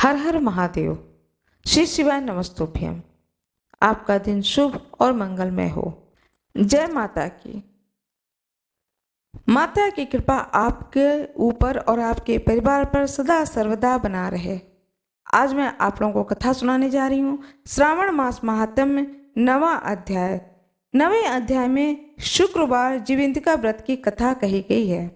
हर हर महादेव। श्री शिवाय नमस्तुभ्यम। आपका दिन शुभ और मंगलमय हो। जय माता की। माता की कृपा आपके ऊपर और आपके परिवार पर सदा सर्वदा बना रहे। आज मैं आप लोगों को कथा सुनाने जा रही हूँ। श्रावण मास महात्म्य 9वां अध्याय। 9वें अध्याय में शुक्रवार जीवंतिका व्रत की कथा कही गई है।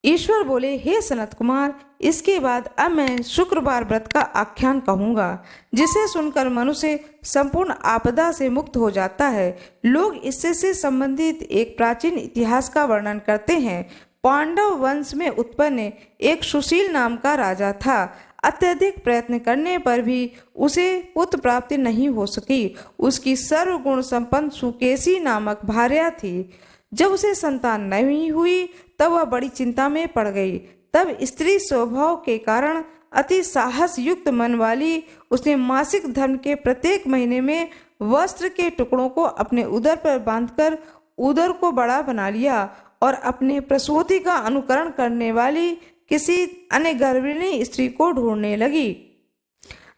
ईश्वर बोले, हे सनत कुमार, इसके बाद अब मैं शुक्रवार व्रत का आख्यान कहूंगा, जिसे सुनकर मनुष्य संपूर्ण आपदा से मुक्त हो जाता है। लोग इससे से संबंधित एक प्राचीन इतिहास का वर्णन करते हैं। पांडव वंश में उत्पन्न एक सुशील नाम का राजा था। अत्यधिक प्रयत्न करने पर भी उसे पुत्र प्राप्ति नहीं हो सकी। उसकी सर्वगुण संपन्न सुकेशी नामक भार्या थी। जब उसे संतान नहीं हुई तब वह बड़ी चिंता में पड़ गई। तब स्त्री स्वभाव के कारण अति साहस युक्त मन वाली उसने मासिक धर्म के प्रत्येक महीने में वस्त्र के टुकड़ों को अपने उदर पर बांधकर उदर को बड़ा बना लिया और अपने प्रसूति का अनुकरण करने वाली किसी अन्य गर्भिणी स्त्री को ढूंढने लगी।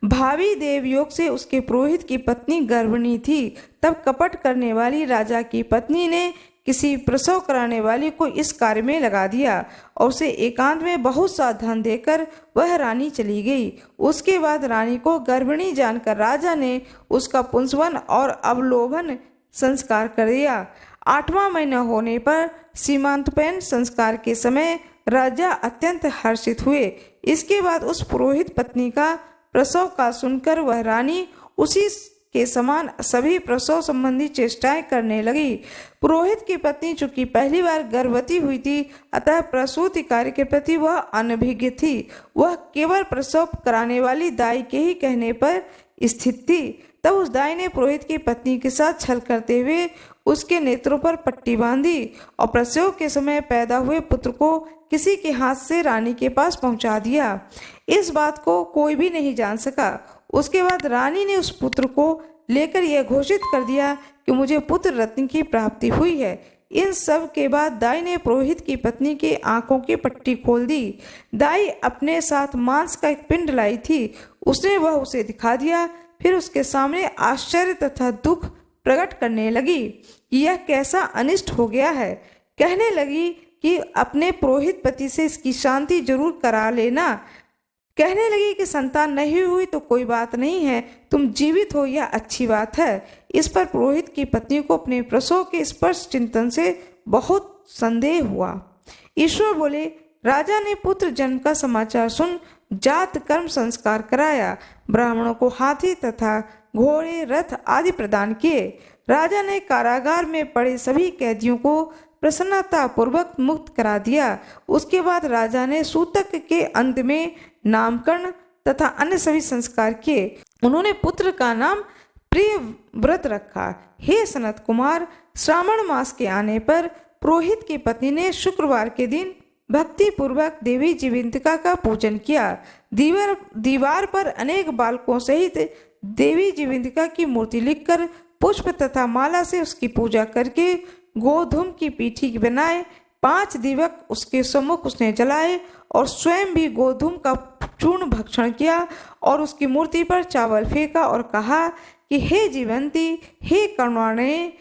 भावी देवयोग से उसके पुरोहित की पत्नी गर्भिणी थी। तब कपट करने वाली राजा की पत्नी ने किसी प्रसव कराने वाली को इस कार्य में लगा दिया और उसे एकांत में बहुत सा धन देकर वह रानी चली गई। उसके बाद रानी को गर्भिणी जानकर राजा ने उसका पुंसवन और अवलोभन संस्कार कर दिया। 8वां महीना होने पर सीमांतोपयन संस्कार के समय राजा अत्यंत हर्षित हुए। इसके बाद उस पुरोहित पत्नी का प्रसव का सुनकर वह रानी उसी के समान सभी प्रसव संबंधी चेष्टाएं करने लगी। पुरोहित की पत्नी चूंकि पहली बार गर्भवती हुई थी, अतः प्रसूति कार्य के प्रति वह अनभिज्ञ थी। वह केवल प्रसव कराने वाली दाई के ही कहने पर स्थित थी। तब उस दाई ने पुरोहित की पत्नी के साथ छल करते हुए उसके नेत्रों पर पट्टी बांधी और प्रसव के समय पैदा हुए पुत्र को किसी के हाथ से रानी के पास पहुंचा दिया। इस बात को कोई भी नहीं जान सका। उसके बाद रानी ने उस पुत्र को लेकर यह घोषित कर दिया कि मुझे पुत्र रत्न की प्राप्ति हुई है। इन सब के बाद दाई ने पुरोहित की पत्नी की आंखों की पट्टी खोल दी। दाई अपने साथ मांस का एक पिंड लाई थी। उसने वह उसे दिखा दिया। फिर उसके सामने आश्चर्य तथा दुख प्रकट करने लगी। यह कैसा अनिष्ट हो गया है। कहने लगी कि अपने पुरोहित पति से इसकी शांति जरूर करा लेना। कहने लगी कि संतान नहीं हुई तो कोई बात नहीं है, तुम जीवित हो यह अच्छी बात है। इस पर पुरोहित की पत्नी को अपने प्रसव के स्पर्श चिंतन से बहुत संदेह हुआ। ईश्वर बोले, राजा ने पुत्र जन्म का समाचार सुन जात कर्म संस्कार कराया। ब्राह्मणों को हाथी तथा घोड़े रथ आदि प्रदान किए। राजा ने कारागार में पड़े सभी कैदियों को प्रसन्नता पूर्वक मुक्त करा दिया। उसके बाद राजा ने सूतक के अंत में नामकरण तथा अन्य सभी संस्कार किए। उन्होंने पुत्र का नाम प्रियव्रत रखा। हे सनत कुमार, श्रावण मास के आने पर पुरोहित की पत्नी ने शुक्रवार के दिन भक्ति पूर्वक देवी जीवंतिका का पूजन किया। दीवार पर अनेक बालकों सहित देवी जीवंतिका की मूर्ति लिखकर पुष्प तथा माला से उसकी पूजा करके गोधूम की पीठी बनाए 5 दीवक उसके सम्मुख उसने जलाए और स्वयं भी गोधूम का चूर्ण भक्षण किया और उसकी मूर्ति पर चावल फेंका और कहा कि हे जीवंती, हे करुणामय,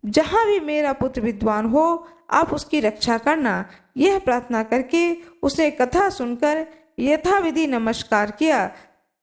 जहाँ भी मेरा पुत्र विद्वान हो आप उसकी रक्षा करना। यह प्रार्थना करके उसने कथा सुनकर यथाविधि नमस्कार किया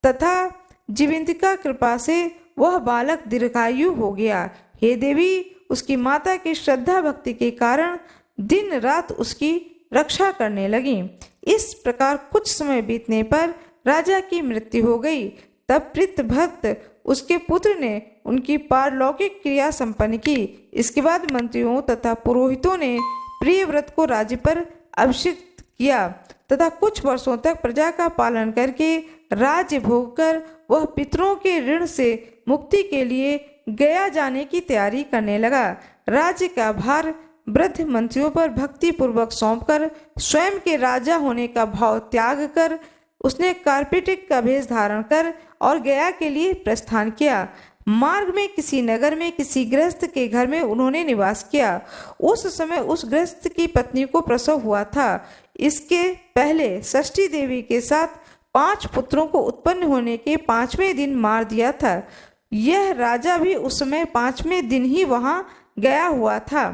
तथा जीवंतिका कृपा से वह बालक दीर्घायु हो गया। हे देवी, उसकी माता की श्रद्धा भक्ति के कारण दिन रात उसकी रक्षा करने लगी। इस प्रकार कुछ समय बीतने पर राजा की मृत्यु हो गई। तब प्रीत भक्त उसके पुत्र ने उनकी पारलौकिक क्रिया संपन्न की। इसके बाद मंत्रियों तथा पुरोहितों ने प्रियव्रत को राज्य पर अभिषिक्त किया तथा कुछ वर्षों तक प्रजा का पालन करके राज्य भोग कर वह पितरों के ऋण से मुक्ति के लिए गया जाने की तैयारी करने लगा। राज्य का भार वृद्ध मंत्रियों पर भक्ति पूर्वक सौंपकर स्वयं के राजा होने का भाव त्याग कर उसने कार्पेटिक का भेष धारण कर और गया के लिए प्रस्थान किया। मार्ग में किसी नगर में किसी गृहस्थ के घर में उन्होंने निवास किया। उस समय उस गृहस्थ की पत्नी को प्रसव हुआ था। इसके पहले षष्ठी देवी के साथ 5 पुत्रों को उत्पन्न होने के 5वें दिन मार दिया था। यह राजा भी उस समय 5वें दिन ही वहां गया हुआ था।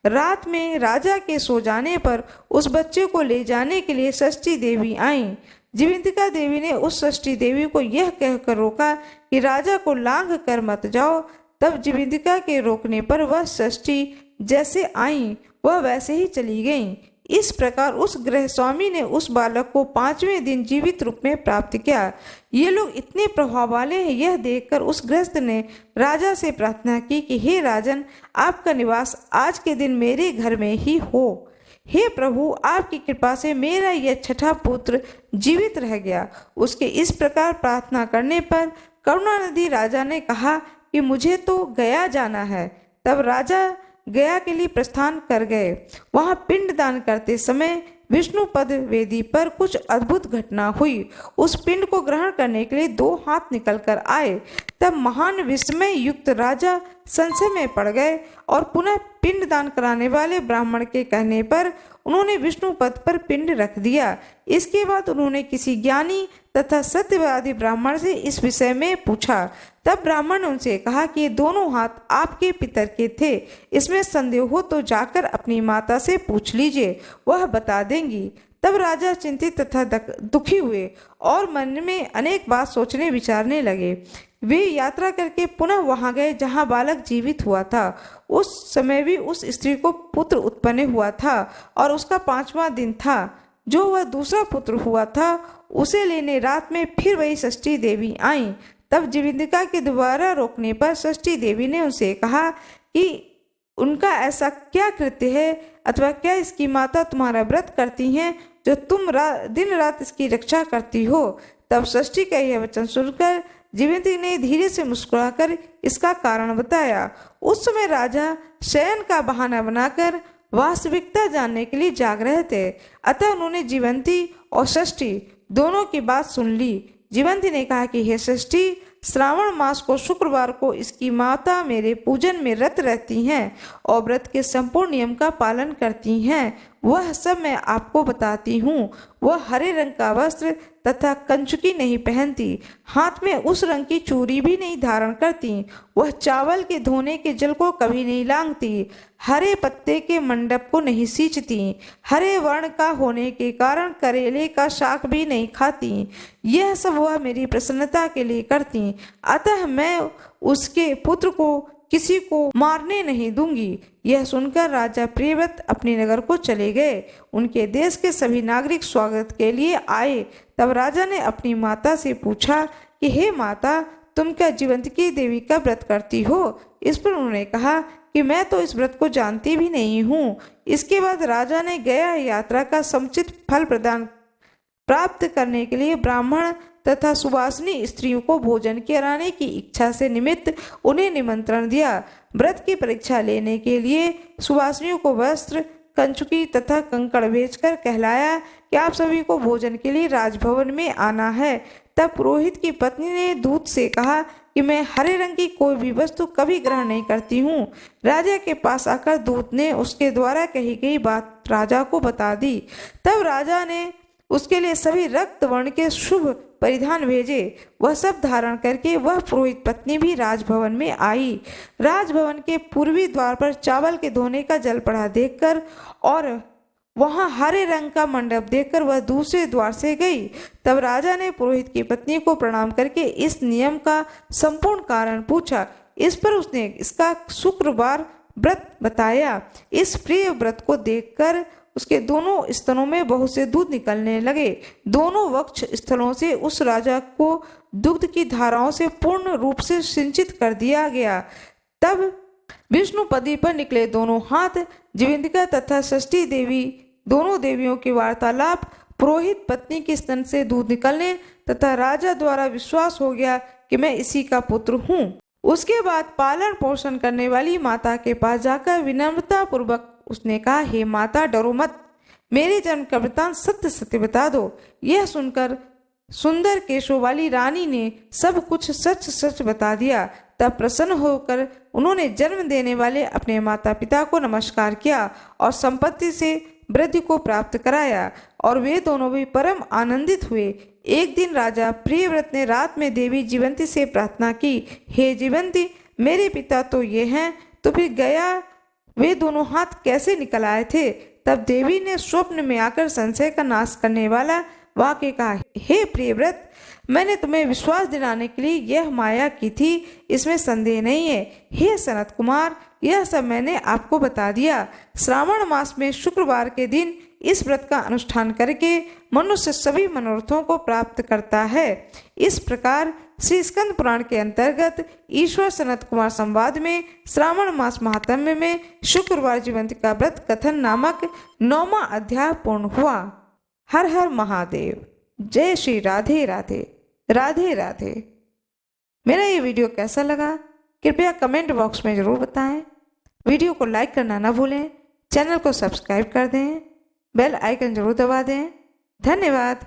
रात में राजा के सो जाने पर उस बच्चे को ले जाने के लिए षष्ठी देवी आईं। जीवंतिका देवी ने उस षष्ठी देवी को यह कहकर रोका कि राजा को लांघ कर मत जाओ। तब जीवंतिका के रोकने पर वह षष्ठी जैसे आई वह वैसे ही चली गईं। इस प्रकार उस गृह स्वामी ने उस बालक को 5वें दिन जीवित रूप में प्राप्त किया। ये लोग इतने प्रभाव वाले हैं, यह देखकर उस गृहस्थ ने राजा से प्रार्थना की कि हे राजन, आपका निवास आज के दिन मेरे घर में ही हो। हे प्रभु, आपकी कृपा से मेरा यह 6ठा पुत्र जीवित रह गया। उसके इस प्रकार प्रार्थना करने पर करुणानिधि राजा ने कहा कि मुझे तो गया जाना है। तब राजा गया के लिए प्रस्थान कर गए। वहां पिंडदान करते समय विष्णुपद वेदी पर कुछ अद्भुत घटना हुई। उस पिंड को ग्रहण करने के लिए 2 हाथ निकल कर आए। तब महान विस्मय युक्त राजा संशय में पड़ गए और पुनः पिंडदान कराने वाले ब्राह्मण के कहने पर उन्होंने विष्णु पद पर पिंड रख दिया। इसके बाद उन्होंने किसी ज्ञानी तथा सत्यवादी ब्राह्मण से इस विषय में पूछा। तब ब्राह्मण ने उनसे कहा कि ये दोनों हाथ आपके पितर के थे। इसमें संदेह हो तो जाकर अपनी माता से पूछ लीजिए, वह बता देंगी। तब राजा चिंतित तथा दुखी हुए और मन में अनेक बात सोचने विचारने लगे। वे यात्रा करके पुनः वहां गए जहां बालक जीवित हुआ था। उस समय भी उस स्त्री को पुत्र उत्पन्न हुआ था और उसका 5वां दिन था। जो वह दूसरा पुत्र हुआ था उसे लेने रात में फिर वही षष्ठी देवी आई। तब जीवंतिका के दोबारा रोकने पर षष्ठी देवी ने उनसे कहा कि उनका ऐसा क्या कृत्य है अथवा क्या इसकी माता तुम्हारा व्रत करती हैं जो तुम दिन रात इसकी रक्षा करती हो। तब षष्ठी का यह वचन सुनकर जीवंतिका ने धीरे से मुस्कुराकर इसका कारण बताया। उस समय राजा शयन का बहाना बनाकर वास्तविकता जानने के लिए जाग रहे थे। अतः उन्होंने जीवंती और षष्ठी दोनों की बात सुन ली। जीवंती ने कहा कि हे षष्ठी, श्रावण मास को शुक्रवार को इसकी माता मेरे पूजन में रत रहती हैं और व्रत के संपूर्ण नियम का पालन करती हैं। वह सब मैं आपको बताती हूँ। वह हरे रंग का वस्त्र तथा कंचुकी नहीं पहनती, हाथ में उस रंग की चूड़ी भी नहीं धारण करती। वह चावल के धोने के जल को कभी नहीं लांघती, हरे पत्ते के मंडप को नहीं सींचती, हरे वर्ण का होने के कारण करेले का शाक भी नहीं खाती। यह सब वह मेरी प्रसन्नता के लिए करती। अतः मैं उसके पुत्र को किसी को मारने नहीं दूंगी। यह सुनकर राजा प्रियव्रत अपने नगर को चले गए। उनके देश के सभी नागरिक स्वागत के लिए आए। तब राजा ने अपनी माता से पूछा कि हे माता, तुम क्या जीवंतिका देवी का व्रत करती हो? इस पर उन्होंने कहा कि मैं तो इस व्रत को जानती भी नहीं हूँ। इसके बाद राजा ने गया यात्रा का समुचित फल प्रदान प्राप्त करने के लिए ब्राह्मण तथा सुवासिनी स्त्रियों को भोजन कराने की इच्छा से निमित्त उन्हें निमंत्रण दिया। व्रत की परीक्षा लेने के लिए सुवासिनियों को वस्त्र, कंचुकी तथा कंकड़ भेजकर कहलाया कि आप सभी को भोजन के लिए राजभवन में आना है। तब पुरोहित की पत्नी ने दूत से कहा कि मैं हरे रंग की कोई भी वस्तु कभी ग्रहण नहीं करती हूँ। राजा के पास आकर दूत ने उसके द्वारा कही गई बात राजा को बता दी। तब राजा ने उसके लिए सभी रक्त वर्ण के शुभ परिधान भेजे। वह सब धारण करके वह पुरोहित पत्नी भी राजभवन में आई। राजभवन के पूर्वी द्वार पर चावल के धोने का जल पड़ा देखकर और वहां हरे रंग का मंडप देखकर वह दूसरे द्वार से गई। तब राजा ने पुरोहित की पत्नी को प्रणाम करके इस नियम का संपूर्ण कारण पूछा। इस पर उसने इसका शुक्रवार व्रत बताया। इस प्रिय व्रत को देखकर उसके दोनों स्तनों में बहुत से दूध निकलने लगे। दोनों वक्ष स्थलों से उस राजा को दुग्ध की धाराओं से पूर्ण रूप से सिंचित कर दिया गया। तब विष्णुपदी पर निकले दोनों हाथ जीवंतिका तथा षष्ठी देवी दोनों देवियों की वार्तालाप, पुरोहित पत्नी के स्तन से दूध निकलने तथा राजा द्वारा विश्वास हो गया कि मैं इसी का पुत्र हूँ। उसके बाद पालन पोषण करने वाली माता के पास जाकर विनम्रता पूर्वक उसने कहा, हे माता, डरो मत, मेरे जन्म का वृतांत सत्य सत्य बता दो। यह सुनकर सुंदर केशों वाली रानी ने सब कुछ सच सच बता दिया। तब प्रसन्न होकर उन्होंने जन्म देने वाले अपने माता पिता को नमस्कार किया और संपत्ति से वृद्धि को प्राप्त कराया और वे दोनों भी परम आनंदित हुए। एक दिन राजा प्रियव्रत ने रात में देवी जीवंती से प्रार्थना की, हे जीवंती, मेरे पिता तो ये हैं, तो फिर गया वे दोनों हाथ कैसे निकल आए थे? तब देवी ने स्वप्न में आकर संशय का नाश करने वाला वाक्य कहा, हे प्रियव्रत, मैंने तुम्हें विश्वास दिलाने के लिए यह माया की थी, इसमें संदेह नहीं है। हे सनत कुमार, यह सब मैंने आपको बता दिया। श्रावण मास में शुक्रवार के दिन इस व्रत का अनुष्ठान करके मनुष्य सभी मनोरथों को प्राप्त करता है। इस प्रकार श्री स्कंद पुराण के अंतर्गत ईश्वर सनत कुमार संवाद में श्रावण मास महात्म्य में शुक्रवार जीवंती का व्रत कथन नामक 9वां अध्याय पूर्ण हुआ। हर हर महादेव। जय श्री राधे राधे। राधे राधे। मेरा ये वीडियो कैसा लगा कृपया कमेंट बॉक्स में ज़रूर बताएं। वीडियो को लाइक करना ना भूलें, चैनल को सब्सक्राइब कर दें, बेल आइकन जरूर दबा दें। धन्यवाद।